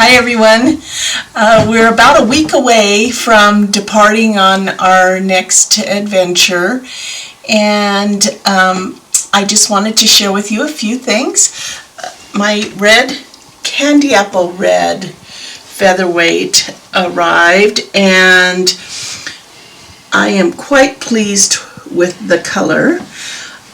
Hi everyone. We're about a week away from departing on our next adventure, and I just wanted to share with you a few things. My red candy apple red featherweight arrived, and I am quite pleased with the color.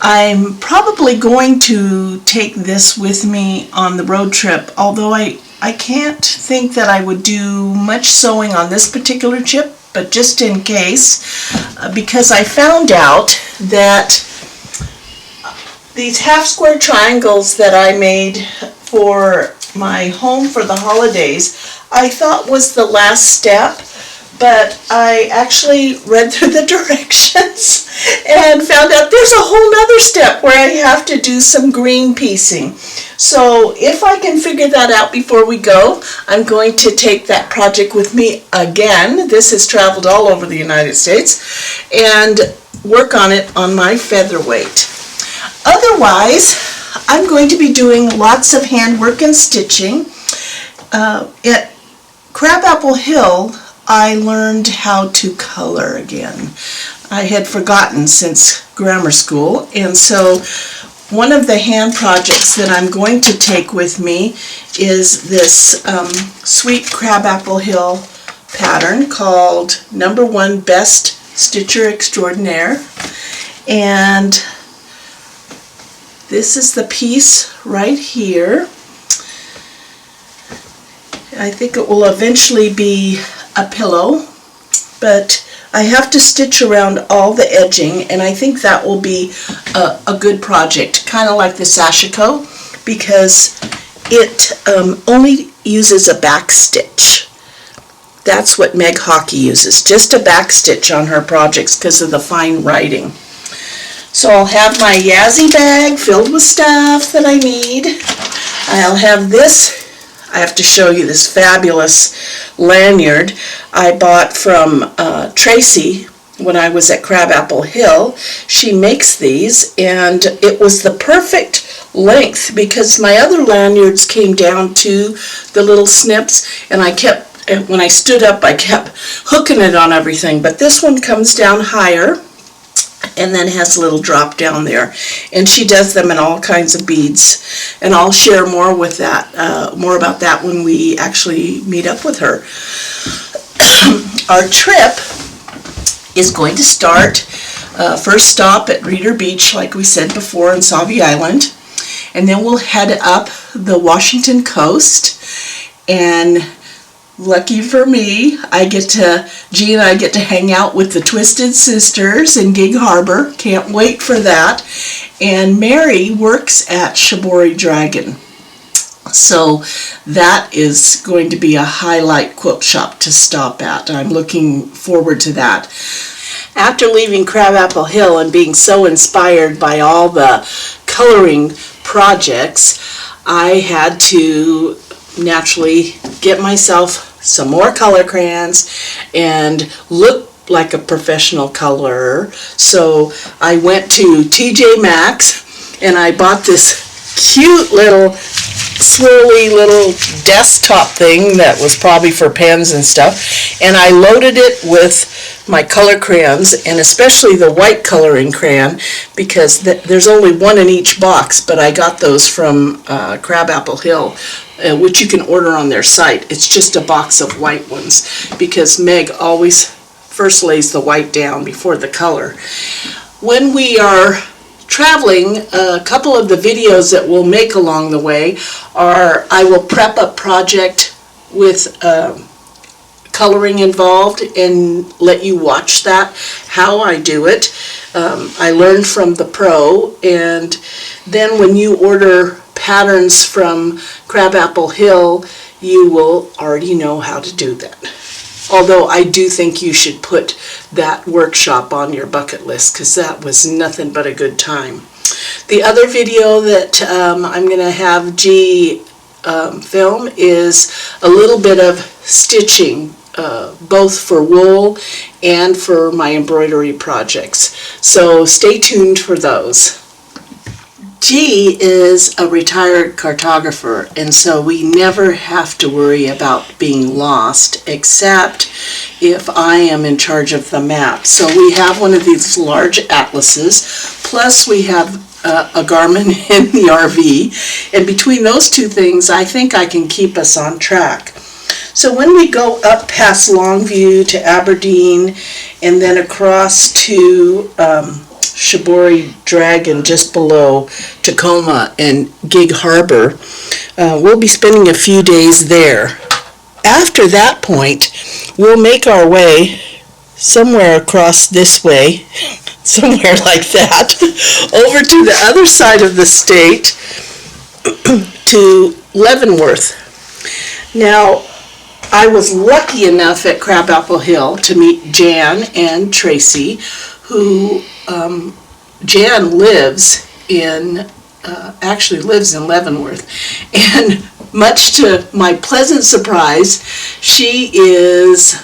I'm probably going to take this with me on the road trip, although I can't think that I would do much sewing on this particular chip, but just in case, because I found out that these half square triangles that I made for my home for the holidays, I thought was the last step, but I actually read through the directions and found out there's a whole nother step where I have to do some green piecing. So if I can figure that out before we go, I'm going to take that project with me again. This has traveled all over the United States, and work on it on my featherweight. Otherwise, I'm going to be doing lots of handwork and stitching. At Crabapple Hill, I learned how to color again. I had forgotten since grammar school, and so one of the hand projects that I'm going to take with me is this sweet Crabapple Hill pattern called Number 1 Best Stitcher Extraordinaire. And this is the piece right here. I think it will eventually be a pillow, but I have to stitch around all the edging, and I think that will be a good project, kind of like the sashiko, because it only uses a back stitch. That's what Meg Hockey uses, just a back stitch on her projects because of the fine writing. So I'll have my Yazzie bag filled with stuff that I need. I'll have this. I have to show you this fabulous lanyard I bought from Tracy when I was at Crabapple Hill. She makes these, and it was the perfect length because my other lanyards came down to the little snips, and when I stood up, I kept hooking it on everything. But this one comes down higher and then has a little drop down there, and she does them in all kinds of beads, and I'll share more with that, more about that when we actually meet up with her. Our trip is going to start first stop at Reeder Beach, like we said before, in Sauvie Island, and then we'll head up the Washington coast, and lucky for me, G and I get to hang out with the Twisted Sisters in Gig Harbor. Can't wait for that. And Mary works at Shibori Dragon. So that is going to be a highlight quilt shop to stop at. I'm looking forward to that. After leaving Crabapple Hill and being so inspired by all the coloring projects, I had to naturally get myself some more color crayons and look like a professional colorer. So I went to TJ Maxx and I bought this cute little swirly little desktop thing that was probably for pens and stuff, and I loaded it with my color crayons, and especially the white coloring crayon, because there's only one in each box, but I got those from Crabapple Hill, which you can order on their site. It's just a box of white ones because Meg always first lays the white down before the color. When we are traveling, a couple of the videos that we'll make along the way are I will prep a project with coloring involved and let you watch that, how I do it. I learned from the pro, and then when you order patterns from Crabapple Hill, you will already know how to do that. Although I do think you should put that workshop on your bucket list because that was nothing but a good time. The other video that I'm going to have G film is a little bit of stitching, both for wool and for my embroidery projects. So stay tuned for those. She is a retired cartographer, and so we never have to worry about being lost, except if I am in charge of the map. So we have one of these large atlases, plus we have a Garmin in the RV, and between those two things, I think I can keep us on track. So when we go up past Longview to Aberdeen, and then across to Shibori Dragon just below Tacoma and Gig Harbor, we'll be spending a few days there. After that point, we'll make our way somewhere across this way, somewhere like that, over to the other side of the state to Leavenworth. Now, I was lucky enough at Crabapple Hill to meet Jan and Tracy, who Jan actually lives in Leavenworth, and much to my pleasant surprise, she is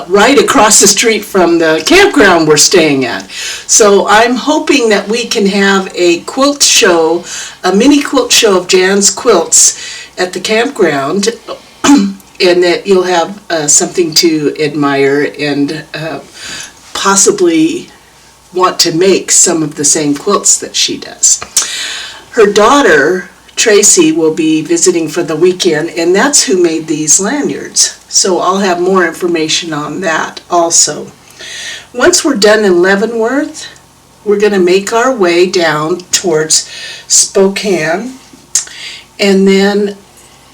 right across the street from the campground we're staying at. So I'm hoping that we can have a quilt show, a mini quilt show of Jan's quilts at the campground, and that you'll have something to admire and possibly want to make some of the same quilts that she does. Her daughter, Tracy, will be visiting for the weekend, and that's who made these lanyards. So I'll have more information on that also. Once we're done in Leavenworth, we're going to make our way down towards Spokane, and then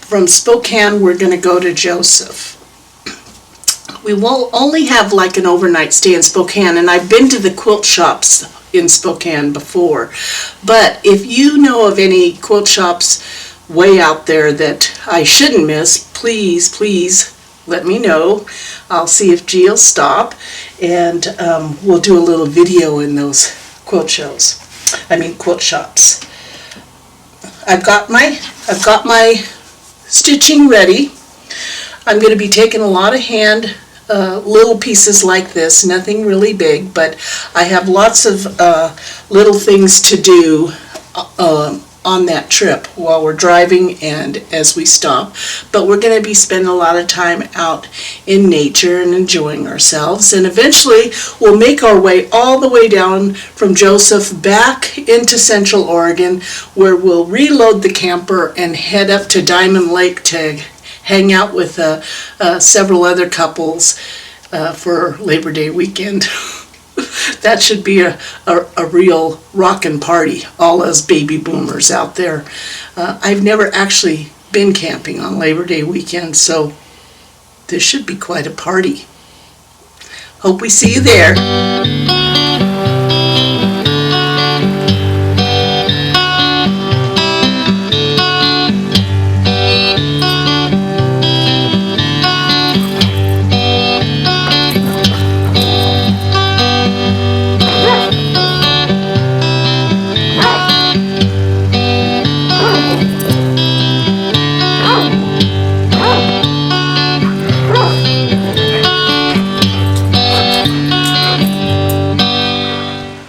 from Spokane we're going to go to Joseph. We will only have like an overnight stay in Spokane, and I've been to the quilt shops in Spokane before, but if you know of any quilt shops way out there that I shouldn't miss, please let me know. I'll see if G will stop, and we'll do a little video in those quilt shops. I've got my stitching ready. I'm going to be taking a lot of hand little pieces like this, nothing really big, but I have lots of little things to do on that trip while we're driving and as we stop. But we're going to be spending a lot of time out in nature and enjoying ourselves, and eventually we'll make our way all the way down from Joseph back into Central Oregon, where we'll reload the camper and head up to Diamond Lake to hang out with several other couples for Labor Day weekend. That should be a real rockin' party, all us baby boomers out there. I've never actually been camping on Labor Day weekend, so this should be quite a party. Hope we see you there.